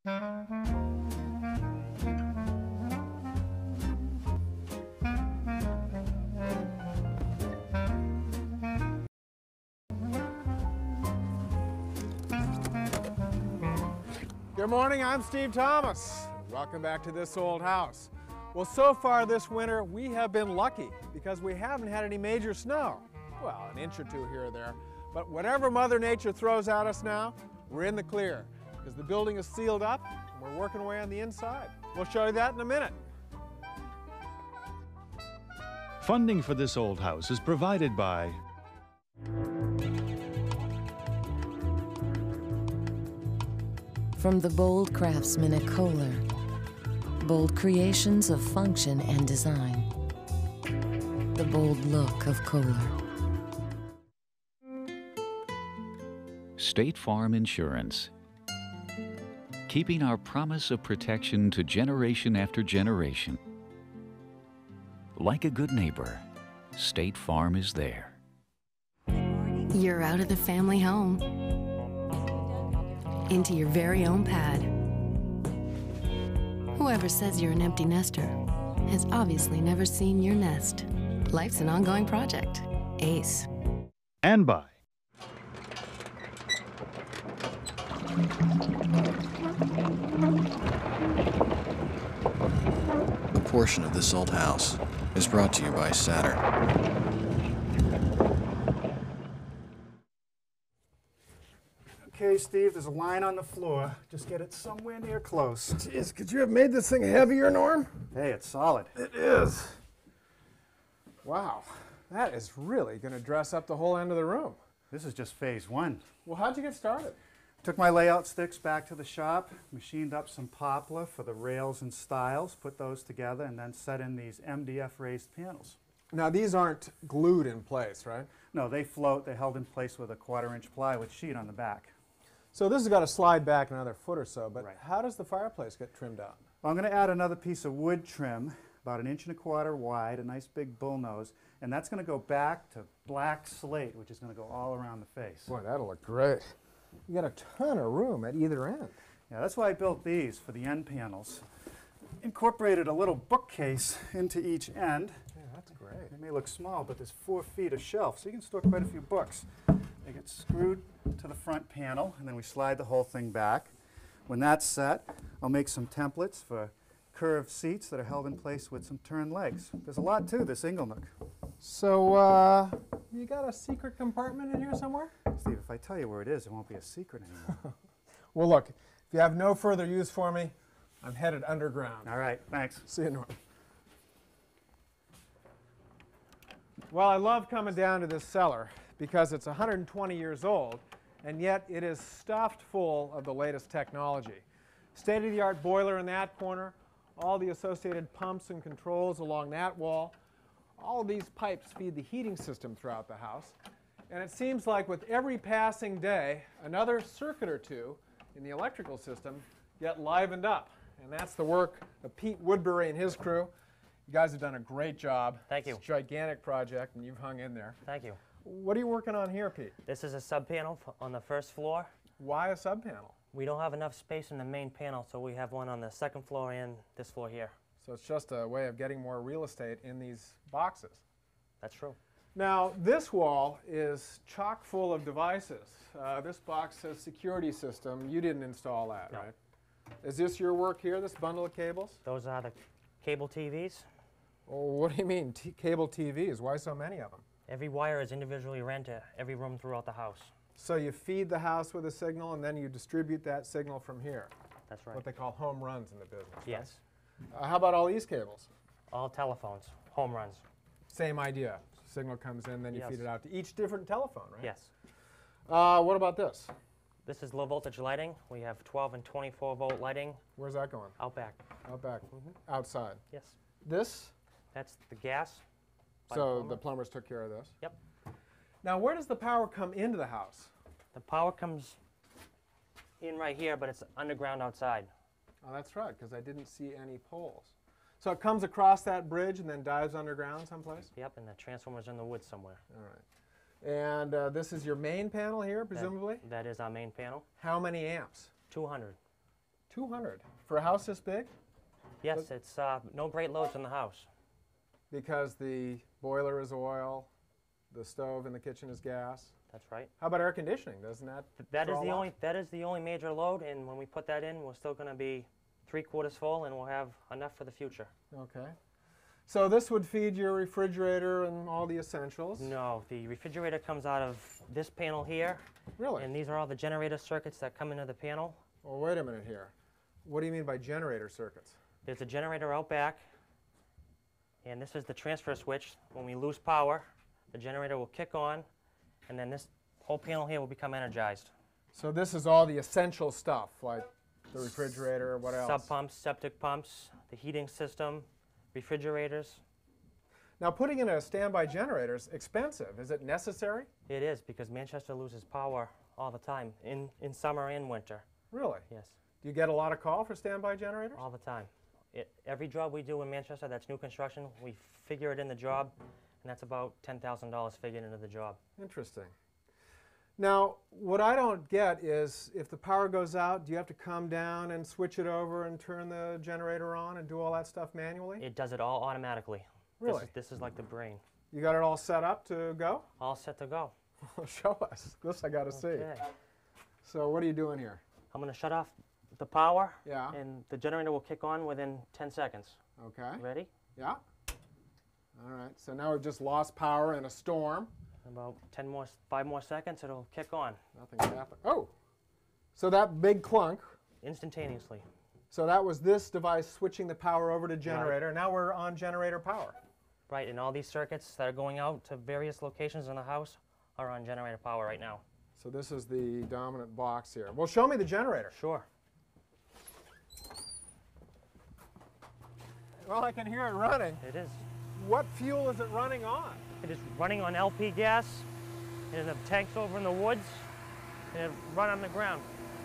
Good morning, I'm Steve Thomas. Welcome back to This Old House. Well, so far this winter, we have been lucky because we haven't had any major snow. Well, an inch or two here or there. But whatever Mother Nature throws at us now, we're in the clear because the building is sealed up and we're working away on the inside. We'll show you that in a minute. Funding for This Old House is provided by From the bold craftsmen at Kohler, bold creations of function and design. The bold look of Kohler. State Farm Insurance. Keeping our promise of protection to generation after generation. Like a good neighbor, State Farm is there. You're out of the family home, into your very own pad. Whoever says you're an empty nester has obviously never seen your nest. Life's an ongoing project. Ace. and by A portion of This Old House is brought to you by Saturn. Okay, Steve, there's a line on the floor. Just get it somewhere near close. Jeez, could you have made this thing heavier, Norm? Hey, it's solid. It is. Wow, that is really going to dress up the whole end of the room. This is just phase one. Well, how'd you get started? Took my layout sticks back to the shop, machined up some poplar for the rails and stiles, put those together, and then set in these MDF raised panels. Now, these aren't glued in place, right? No, they float. They're held in place with a 1/4-inch plywood sheet on the back. So this has got to slide back another foot or so, but Right. how does the fireplace get trimmed out? Well, I'm going to add another piece of wood trim, about 1.25 inches wide, a nice big bullnose, and that's going to go back to black slate, which is going to go all around the face. Boy, that'll look great. You got a ton of room at either end. Yeah, that's why I built these for the end panels. Incorporated a little bookcase into each end. Yeah, that's great. They may look small, but there's 4 feet of shelf, so you can store quite a few books. They get screwed to the front panel, and then we slide the whole thing back. When that's set, I'll make some templates for curved seats that are held in place with some turned legs. There's a lot to this Inglenook. So, you got a secret compartment in here somewhere? Steve, if I tell you where it is, it won't be a secret anymore. Well, look, if you have no further use for me, I'm headed underground. All right, thanks. See you, Norm. Well, I love coming down to this cellar because it's 120 years old, and yet it is stuffed full of the latest technology. State-of-the-art boiler in that corner, all the associated pumps and controls along that wall. All of these pipes feed the heating system throughout the house. And it seems like with every passing day, another circuit or two in the electrical system get livened up. And that's the work of Pete Woodbury and his crew. You guys have done a great job. Thank you. It's a gigantic project, and you've hung in there. Thank you. What are you working on here, Pete? This is a sub panel on the first floor. Why a sub-panel? We don't have enough space in the main panel, so we have one on the second floor and this floor here. So it's just a way of getting more real estate in these boxes. That's true. Now, this wall is chock full of devices. This box says security system. You didn't install that, No. right? Is this your work here, this bundle of cables? Those are the cable TVs. Oh, what do you mean, cable TVs? Why so many of them? Every wire is individually ran to every room throughout the house. So you feed the house with a signal, and then you distribute that signal from here. That's right. What they call home runs in the business. right? Yes. How about all these cables? All telephones, home runs. Same idea. Signal comes in, then you Yes. feed it out to each different telephone, right? Yes. What about this? This is low voltage lighting. We have 12 and 24 volt lighting Where's that going? out back. Out back. Outside. Yes. This? That's the gas. by So plumber. the plumbers took care of this. Yep. Now, where does the power come into the house? The power comes in right here, but it's underground outside. Oh, that's right, because I didn't see any poles. So it comes across that bridge and then dives underground someplace? Yep, and the transformer's in the woods somewhere. All right. And this is your main panel here, presumably? That is our main panel. How many amps? 200. 200 for a house this big? Yes, it's no great loads in the house. Because the boiler is oil, the stove in the kitchen is gas. That's right. How about air conditioning? Doesn't that That is draw a the lot? only major load, and when we put that in, we're still going to be 3/4 full, and we'll have enough for the future. Okay. So this would feed your refrigerator and all the essentials? No, the refrigerator comes out of this panel here, Really? and these are all the generator circuits that come into the panel. Well, wait a minute here. What do you mean by generator circuits? There's a generator out back, and this is the transfer switch. When we lose power, the generator will kick on, and then this whole panel here will become energized. So this is all the essential stuff, like the refrigerator, what else? Sub pumps, septic pumps, the heating system, refrigerators. Now putting in a standby generator is expensive. Is it necessary? It is, because Manchester loses power all the time, in summer and winter. Really? Yes, Do you get a lot of call for standby generators? all the time. Every job we do in Manchester that's new construction, we figure it in the job, and that's about $10,000 figured into the job. Interesting. Now, what I don't get is if the power goes out, do you have to come down and switch it over and turn the generator on and do all that stuff manually? It does it all automatically. Really? This is like the brain. You got it all set up to go? All set to go. Show us. This I got to see. Okay. So what are you doing here? I'm going to shut off the power, Yeah. and the generator will kick on within 10 seconds. Okay. Ready? Yeah. All right. So now we've just lost power in a storm. About 5 more seconds, it'll kick on Nothing's happened. Oh! So that big clunk, instantaneously. so that was this device switching the power over to generator. Now we're on generator power. Right, and all these circuits that are going out to various locations in the house are on generator power right now. So this is the dominant box here. Well, show me the generator. Sure. Well, I can hear it running. It is. What fuel is it running on? It is running on LP gas, and the tank's over in the woods, and it run on the ground.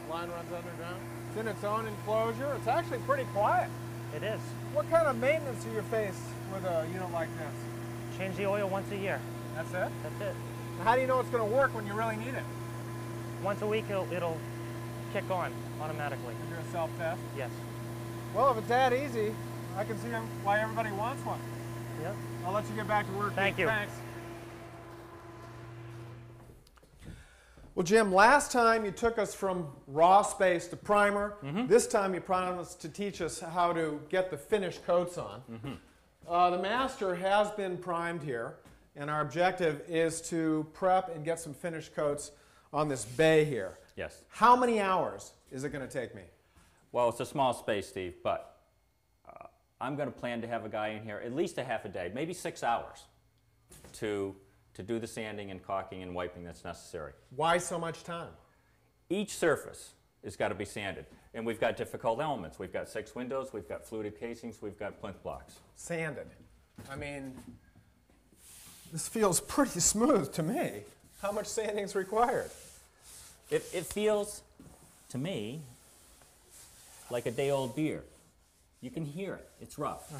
Line runs underground. It's in its own enclosure. It's actually pretty quiet. It is. What kind of maintenance do you face with a unit like this? Change the oil once a year. That's it? That's it. How do you know it's going to work when you really need it? Once a week, it'll kick on automatically. You do a self-test? Yes. Well, if it's that easy, I can see why everybody wants one. Yep. I'll let you get back to work. Thank you. Thanks. Well, Jim, last time you took us from raw space to primer. This time you promised to teach us how to get the finished coats on. The master has been primed here, and our objective is to prep and get some finished coats on this bay here. Yes. How many hours is it going to take me? Well, it's a small space, Steve, but I'm going to plan to have a guy in here at least a half a day, maybe 6 hours, to do the sanding and caulking and wiping that's necessary. Why so much time? Each surface has got to be sanded, and we've got difficult elements. We've got 6 windows, we've got fluted casings, we've got plinth blocks. Sanded. I mean, this feels pretty smooth to me. How much sanding is required? It feels, to me, like a day-old beer. You can hear it. It's rough.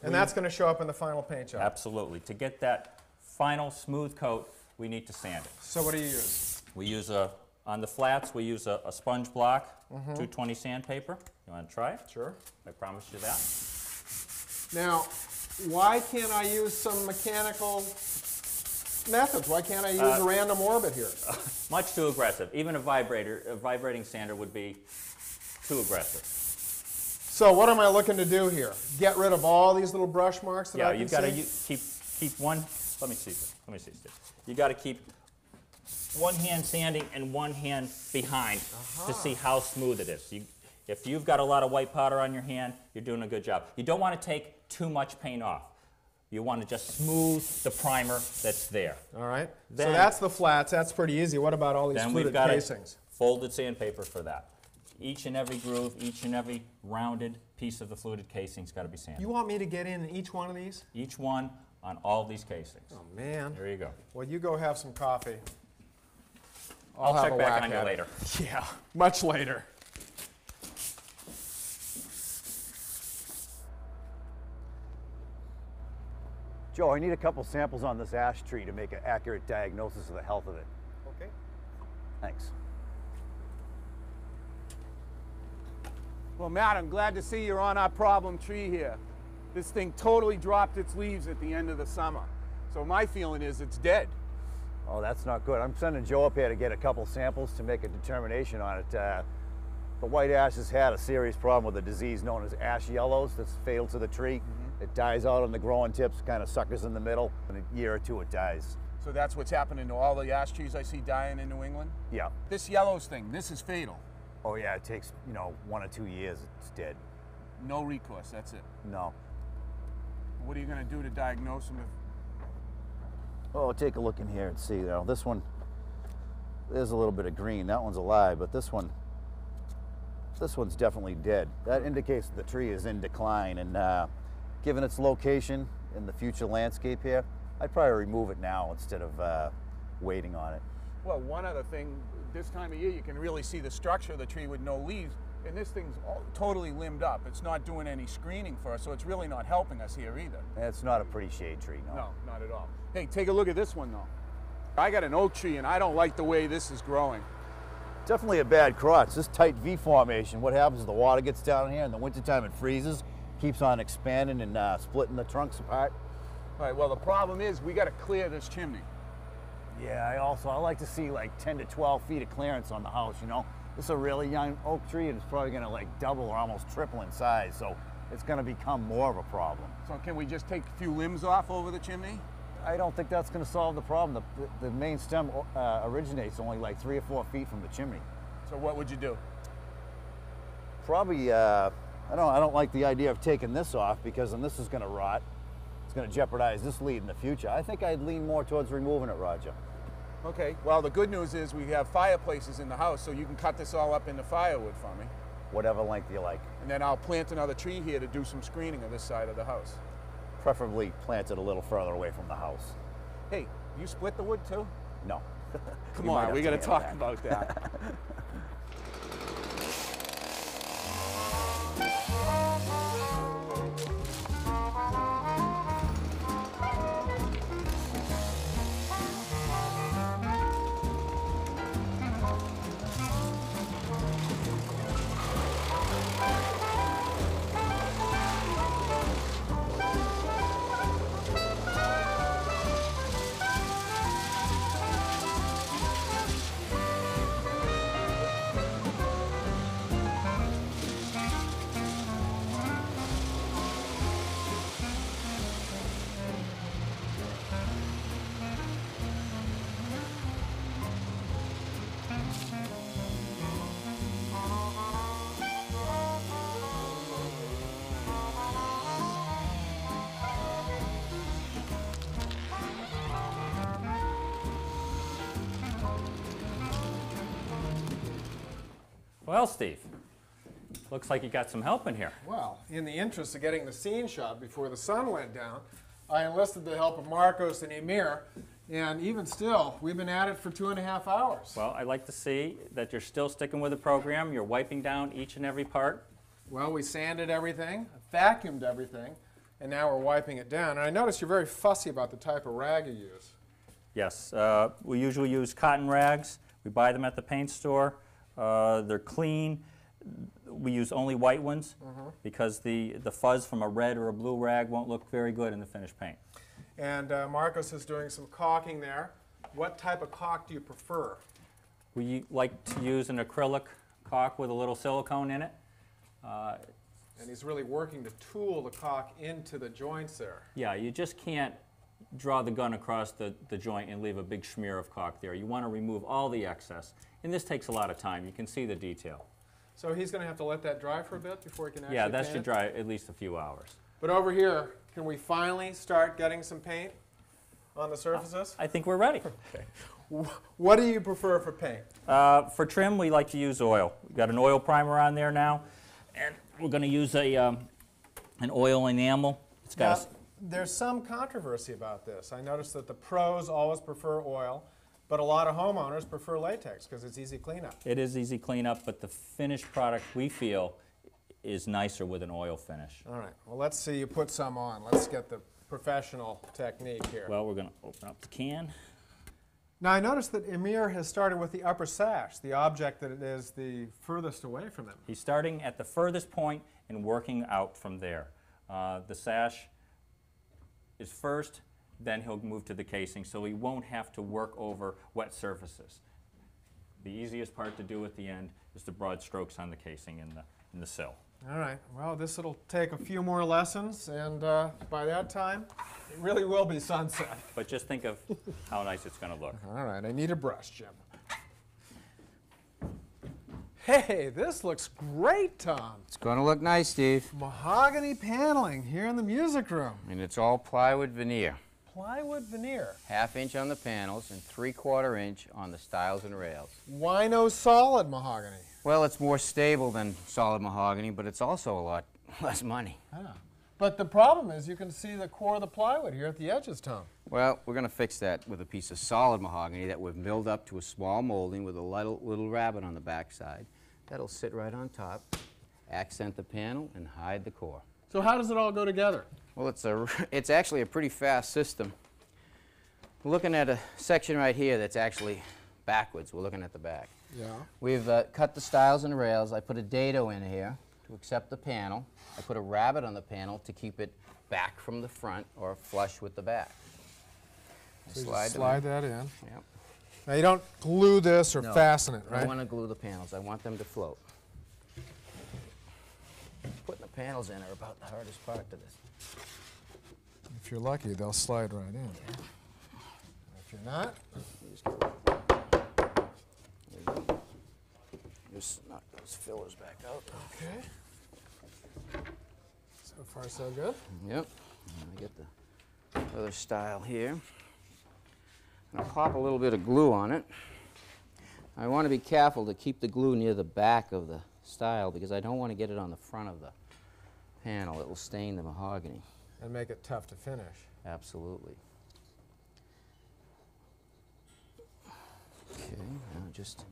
And that's going to show up in the final paint job. Absolutely. To get that final smooth coat, we need to sand it. So what do you use? We use on the flats, we use a sponge block, 220 sandpaper. You want to try it? Sure. I promise you that. Now, why can't I use some mechanical methods? Why can't I use a random orbit here? Much too aggressive. Even a vibrating sander would be too aggressive. So what am I looking to do here? Get rid of all these little brush marks that I can you've got to see? keep one. Let me see this. Let me see this. You got to keep one hand sanding and one hand behind to see how smooth it is. If you've got a lot of white powder on your hand, you're doing a good job. You don't want to take too much paint off. You want to just smooth the primer that's there. All right. So Then- that's the flats. That's pretty easy. What about all these Then fluted we've got casings? folded sandpaper for that. Each and every groove, each and every rounded piece of the fluted casing's got to be sanded. You want me to get in each one of these? Each one on all these casings. Oh, man. There you go. Well, you go have some coffee. I'll have check a back whack on you at it. later. Yeah, much later. Joe, I need a couple samples on this ash tree to make an accurate diagnosis of the health of it. Okay. Thanks. Well, Matt, I'm glad to see you're on our problem tree here. This thing totally dropped its leaves at the end of the summer. So my feeling is it's dead. Oh, that's not good. I'm sending Joe up here to get a couple samples to make a determination on it. The white ash has had a serious problem with a disease known as ash yellows that's fatal to the tree. It dies out on the growing tips, kind of suckers in the middle. In a year or two, it dies. So that's what's happening to all the ash trees I see dying in New England? Yeah. This yellows thing, this is fatal. Oh yeah, it takes, 1 or 2 years, it's dead. No recourse, that's it. No. What are you going to do to diagnose them? Oh, take a look in here and see. Now, this one, there's a little bit of green. That one's alive, but this one's definitely dead. That indicates that the tree is in decline, and given its location in the future landscape here, I'd probably remove it now instead of waiting on it. Well, one other thing, this time of year you can really see the structure of the tree with no leaves, and this thing's totally limbed up. It's not doing any screening for us, so it's really not helping us here either. And it's not a pretty shade tree, no. No, not at all. Hey, take a look at this one though. I got an oak tree and I don't like the way this is growing. Definitely a bad crotch. This tight V formation, what happens is the water gets down here, in the wintertime it freezes, keeps on expanding and splitting the trunks apart. All right, well the problem is we got to clear this chimney. Yeah, I like to see like 10 to 12 feet of clearance on the house, This is a really young oak tree and it's probably gonna like double or almost triple in size, so it's gonna become more of a problem. So can we just take a few limbs off over the chimney? I don't think that's gonna solve the problem. The main stem originates only like 3 or 4 feet from the chimney. So what would you do? Probably, I don't like the idea of taking this off because then this is gonna rot. It's gonna jeopardize this lead in the future. I think I'd lean more towards removing it, Roger. Okay, well the good news is we have fireplaces in the house, so you can cut this all up into firewood for me. Whatever length you like. And then I'll plant another tree here to do some screening of this side of the house. Preferably plant it a little further away from the house. Hey, you split the wood too? No. Come on, we gotta talk about that. Well, Steve, looks like you got some help in here. Well, in the interest of getting the scene shot before the sun went down, I enlisted the help of Marcos and Emir, and even still, we've been at it for 2.5 hours. Well, I'd like to see that you're still sticking with the program. You're wiping down each and every part. Well, we sanded everything, vacuumed everything, and now we're wiping it down. And I notice you're very fussy about the type of rag you use. Yes, we usually use cotton rags. We buy them at the paint store. They're clean. We use only white ones because the fuzz from a red or a blue rag won't look very good in the finished paint. And Marcos is doing some caulking there. What type of caulk do you prefer? We like to use an acrylic caulk with a little silicone in it. And he's really working to tool the caulk into the joints there. Yeah, you just can't draw the gun across the joint and leave a big smear of caulk there. You want to remove all the excess. And this takes a lot of time. You can see the detail. So he's going to have to let that dry for a bit before he can actually Yeah, that paint should it? dry at least a few hours. But over here, can we finally start getting some paint on the surfaces? I think we're ready. Okay. What do you prefer for paint? For trim, we like to use oil. We've got an oil primer on there now, and we're going to use an oil enamel. It's got there's some controversy about this. I noticed that the pros always prefer oil, but a lot of homeowners prefer latex because it's easy cleanup. It is easy cleanup, but the finished product we feel is nicer with an oil finish. All right, well let's see you put some on. Let's get the professional technique here. Well, we're going to open up the can. Now I noticed that Emir has started with the upper sash, the object that is the furthest away from him. He's starting at the furthest point and working out from there. The sash is first, then he'll move to the casing, so he won't have to work over wet surfaces. The easiest part to do at the end is the broad strokes on the casing in the sill. All right, well, this will take a few more lessons, and by that time, it really will be sunset. But just think of how nice it's going to look. All right, I need a brush, Jim. Hey, this looks great, Tom. It's going to look nice, Steve. Mahogany paneling here in the music room. And it's all plywood veneer. Plywood veneer. 1/2 inch on the panels and 3/4 inch on the stiles and rails. Why no solid mahogany? Well, it's more stable than solid mahogany, but it's also a lot less money. Ah. But the problem is you can see the core of the plywood here at the edges, Tom. Well, we're going to fix that with a piece of solid mahogany that we've milled up to a small molding with a little rabbet on the back side. That'll sit right on top, accent the panel, and hide the core. So how does it all go together? Well, it's actually a pretty fast system. We're looking at a section right here that's actually backwards. We're looking at the back. Yeah. We've cut the stiles and rails. I put a dado in here to accept the panel. I put a rabbet on the panel to keep it back from the front or flush with the back. So slide that in. Yep. Now you don't glue this or No, fasten it, I right? don't want to glue the panels. I want them to float. Putting the panels in are about the hardest part to this. If you're lucky, they'll slide right in. If you're not, just knock those fillers back out. okay. So far, so good. Yep. I get the other style here. And I'll pop a little bit of glue on it. I want to be careful to keep the glue near the back of the stile because I don't want to get it on the front of the panel. It will stain the mahogany. And make it tough to finish. Absolutely. Okay, now just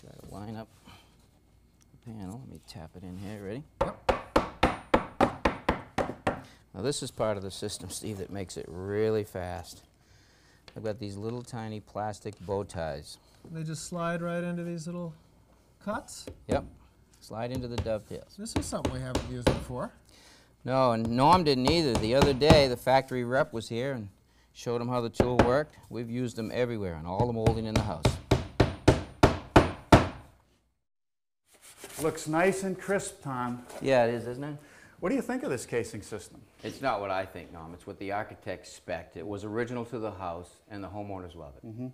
try to line up the panel. Let me tap it in here. Ready? Now this is part of the system, Steve, that makes it really fast. I've got these little tiny plastic bow ties. They just slide right into these little cuts? Yep. Slide into the dovetails. This is something we haven't used before. No, and Norm didn't either. The other day, the factory rep was here and showed him how the tool worked. We've used them everywhere on all the molding in the house. Looks nice and crisp, Tom. Yeah, it is, isn't it? What do you think of this casing system? It's not what I think, Norm. It's what the architect spec'd. It was original to the house, and the homeowners love it. Mm-hmm.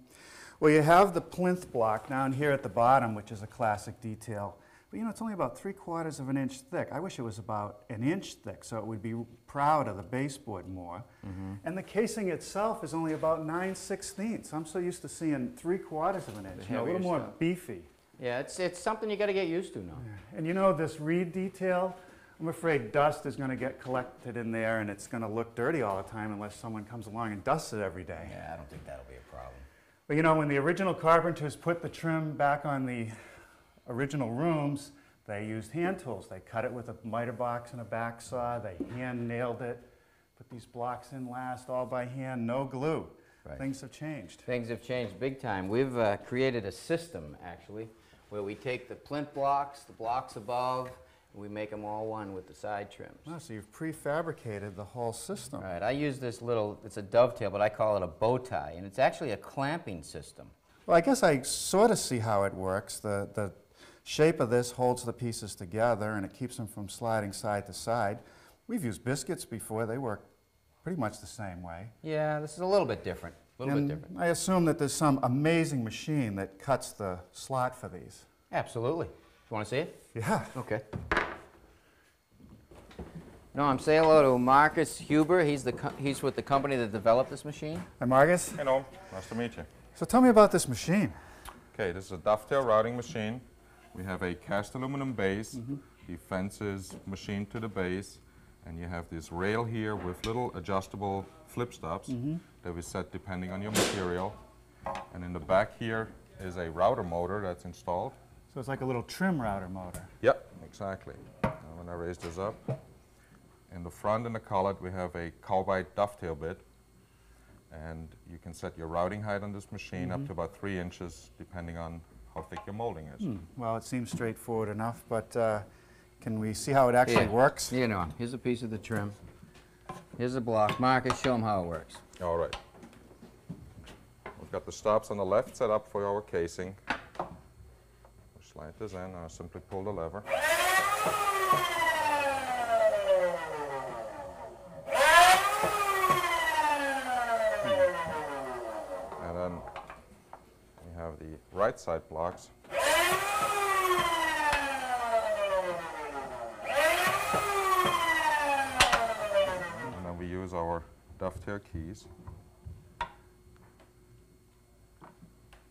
Well, you have the plinth block down here at the bottom, which is a classic detail. But you know, it's only about 3/4 of an inch thick. I wish it was about an inch thick, so it would be proud of the baseboard more. Mm-hmm. And the casing itself is only about 9/16. I'm so used to seeing 3/4 of an inch. You know, a little more beefy. Yeah, it's something you got to get used to, Norm. Yeah. And you know, this reed detail, I'm afraid dust is going to get collected in there, and it's going to look dirty all the time unless someone comes along and dusts it every day. Yeah, I don't think that'll be a problem. But you know, when the original carpenters put the trim back on the original rooms, they used hand tools. They cut it with a miter box and a back saw. They hand nailed it, put these blocks in last, all by hand, no glue. Right. Things have changed. Things have changed big time. We've created a system, actually, where we take the plinth blocks, the blocks above, and we make them all one with the side trims. Oh, so you've prefabricated the whole system. Right. I use this little, it's a dovetail, but I call it a bow tie, and it's actually a clamping system. Well, I guess I sort of see how it works. The shape of this holds the pieces together, and it keeps them from sliding side to side. We've used biscuits before. They work pretty much the same way. Yeah, this is a little bit different. A little bit different. I assume that there's some amazing machine that cuts the slot for these. Absolutely. You want to see it? Yeah. Okay. Norm, say hello to Marcus Huber. He's with the company that developed this machine. Hi, Marcus. Hello. Nice to meet you. So tell me about this machine. Okay, this is a dovetail routing machine. We have a cast aluminum base. The fence is machined to the base. And you have this rail here with little adjustable flip stops that we set depending on your material. And in the back here is a router motor that's installed. So it's like a little trim router motor. Yep, exactly. Now when I raise this up, in the front and the collet we have a cowbite dovetail bit. And you can set your routing height on this machine up to about 3 inches, depending on how thick your molding is. Well, it seems straightforward enough, but can we see how it actually works? You know, here's a piece of the trim. Here's a block. Marcus, show them how it works. All right. We've got the stops on the left set up for our casing. We'll slide this in, I'll simply pull the lever. And then we have the right side blocks. And then we use our dovetail keys.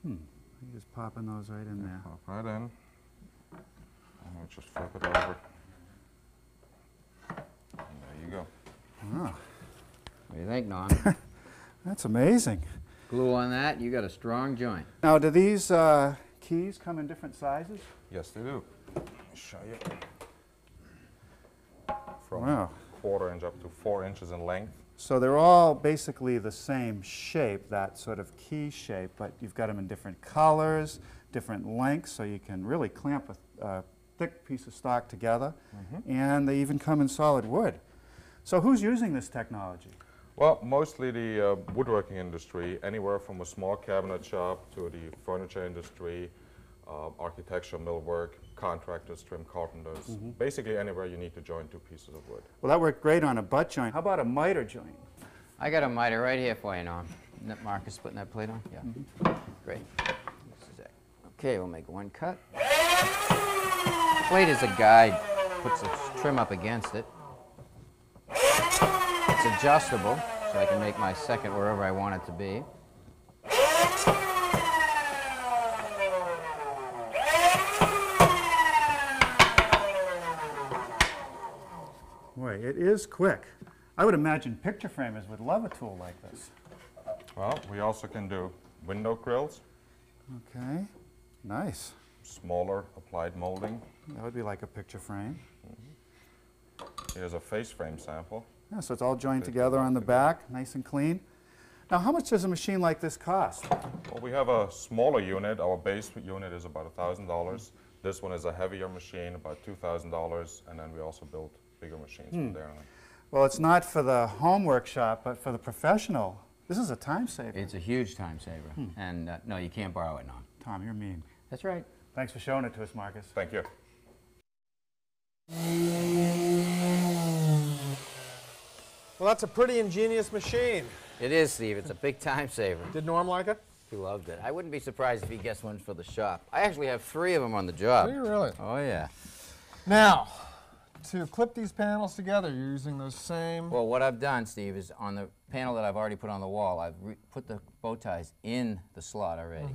You just popping those right in there. Pop right in. And we just flip it over. And there you go. Oh. What do you think, Norm? That's amazing. Glue on that, you got a strong joint. Now, do these keys come in different sizes? Yes, they do. Let me show you. From Wow. 1/4 inch up to 4 inches in length. So they're all basically the same shape, that sort of key shape, but you've got them in different colors, different lengths, so you can really clamp a thick piece of stock together. And they even come in solid wood. So who's using this technology? Well, mostly the woodworking industry, anywhere from a small cabinet shop to the furniture industry, architecture, millwork, contractors, trim carpenters, basically anywhere you need to join 2 pieces of wood. Well, that worked great on a butt joint. How about a miter joint? I got a miter right here for you, Norm. Isn't that Marcus putting that plate on? Yeah. Great. This is it. Okay, we'll make one cut. The plate is a guide. Puts the trim up against it. It's adjustable, so I can make my second wherever I want it to be. Boy, it is quick. I would imagine picture framers would love a tool like this. Well, we also can do window grills. Okay, nice. Smaller applied molding. That would be like a picture frame. Here's a face frame sample. Yeah, so it's all joined together on the back, nice and clean. Now, how much does a machine like this cost? Well, we have a smaller unit. Our base unit is about $1,000. This one is a heavier machine, about $2,000, and then we also build bigger machines from there on. Well, it's not for the home workshop, but for the professional. This is a time saver. It's a huge time saver. And no, you can't borrow it, Norm. Tom, you're mean. That's right. Thanks for showing it to us, Marcus. Thank you. Well, that's a pretty ingenious machine. It is, Steve. It's a big time saver. Did Norm like it? He loved it. I wouldn't be surprised if he guessed one for the shop. I actually have 3 of them on the job. Do you really? Oh, yeah. Now, to clip these panels together, you're using those same... Well, what I've done, Steve, is on the panel that I've already put on the wall, I've put the bow ties in the slot already.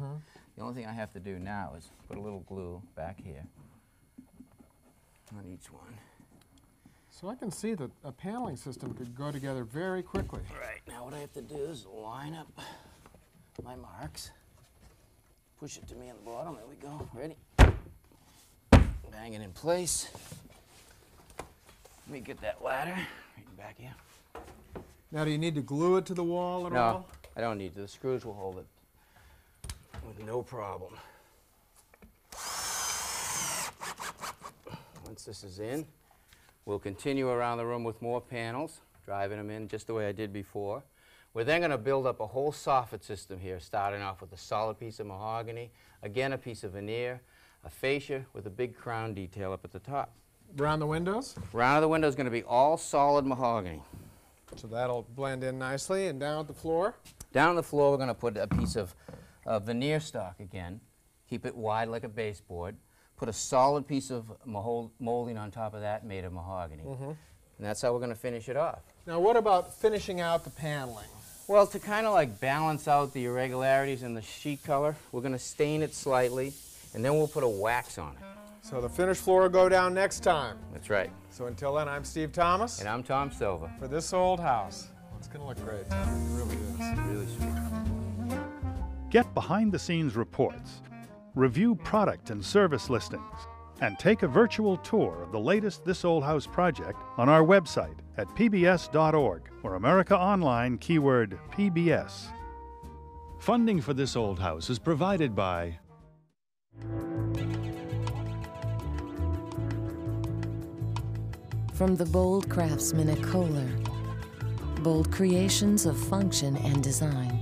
The only thing I have to do now is put a little glue back here on each one. So I can see that a paneling system could go together very quickly. Right. Now what I have to do is line up my marks. Push it to me on the bottom. There we go. Ready? Bang it in place. Let me get that ladder right back here. Now, do you need to glue it to the wall at all? No, I don't need to. The screws will hold it with no problem. Once this is in, we'll continue around the room with more panels, driving them in just the way I did before. We're then going to build up a whole soffit system here, starting off with a solid piece of mahogany, again a piece of veneer, a fascia with a big crown detail up at the top. Around the windows? Around the window is going to be all solid mahogany. So that'll blend in nicely. And down at the floor? Down on the floor, we're going to put a piece of veneer stock again. Keep it wide like a baseboard. Put a solid piece of molding on top of that made of mahogany. And that's how we're going to finish it off. Now, what about finishing out the paneling? Well, to kind of like balance out the irregularities in the sheet color, we're going to stain it slightly, and then we'll put a wax on it. So the finished floor will go down next time. That's right. So until then, I'm Steve Thomas. And I'm Tom Silva. For This Old House. It's going to look great, Tom. It really is. Really sweet. Get behind-the-scenes reports, review product and service listings, and take a virtual tour of the latest This Old House project on our website at pbs.org or America Online keyword PBS. Funding for This Old House is provided by From the bold craftsman at Kohler, bold creations of function and design.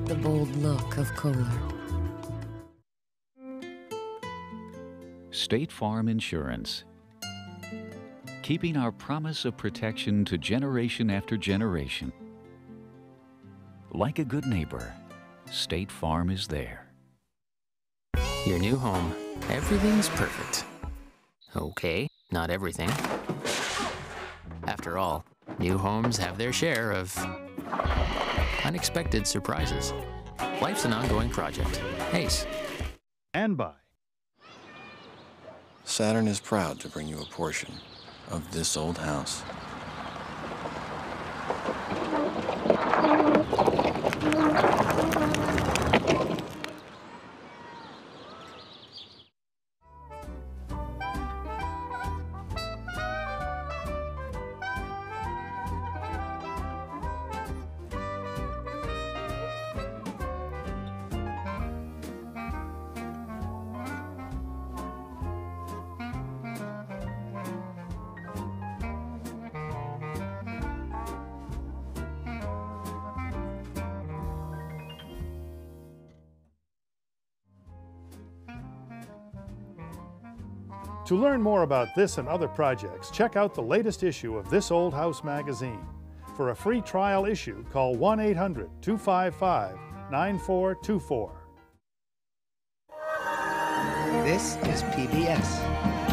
The bold look of Kohler. State Farm Insurance. Keeping our promise of protection to generation after generation. Like a good neighbor, State Farm is there. Your new home. Everything's perfect. Okay, not everything. After all, new homes have their share of unexpected surprises. Life's an ongoing project. Ace. And by Saturn is proud to bring you a portion of This Old House. To learn more about this and other projects, check out the latest issue of This Old House magazine. For a free trial issue, call 1-800-255-9424. This is PBS.